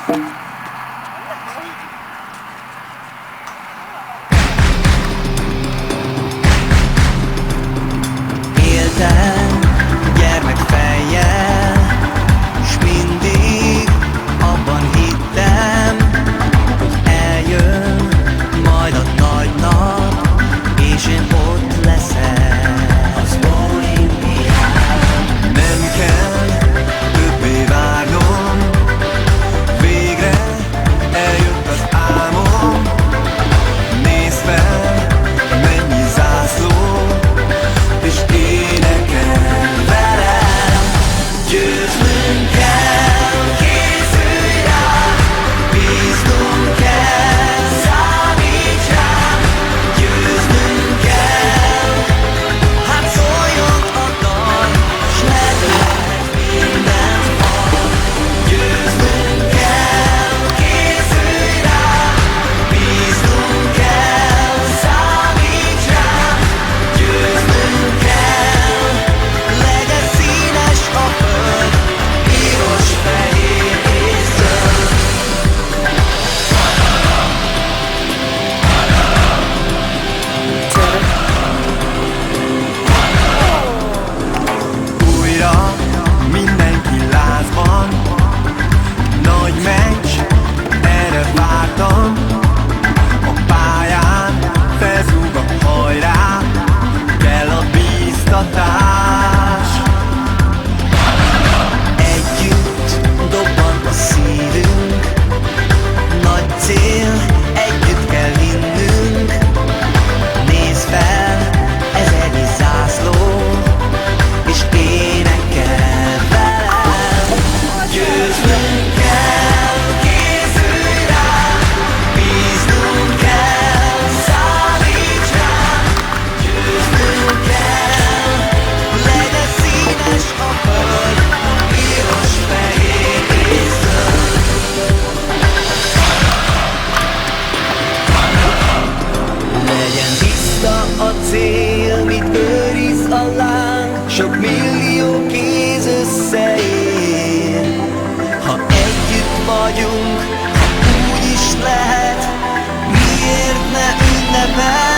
Éltem gyermekfejjel, s mindig abban hittem, hogy eljön majd a nagy nap, és én ott leszek az olimpián. Nem kell többé várnom, végre eljött az álmom. Nézd fel, mennyi zászló, és énekel velem. Győznünk kell, készülj rá, bíznunk kell, számíts rám. Győznünk kell, hát szóljon a dal, s lehet minden fal. Győznünk kell, készülj rá, bíznunk kell, számíts rám. Győznünk kell, legyen színes a föld, piros, fehér és zöld. Újra mindenki lázban, nagy meccs, erre vártam. A pályán felzúg a hajrá, kell a bíztatás. Együtt dobban a szívünk, nagy cél, együtt kell hinnünk. Nézd fel, ez egy zászló, és énekel velem. Győznünk kell, készülj rá, bíznunk kell, számíts rám. Győznünk kell, legyen színes a föld, piros, fehér és zöld. Legyen tiszta a cél, mit őriz a láng, sok millió kéz összeér. Ha együtt vagyunk, úgy is lehet, miért ne ünnepel?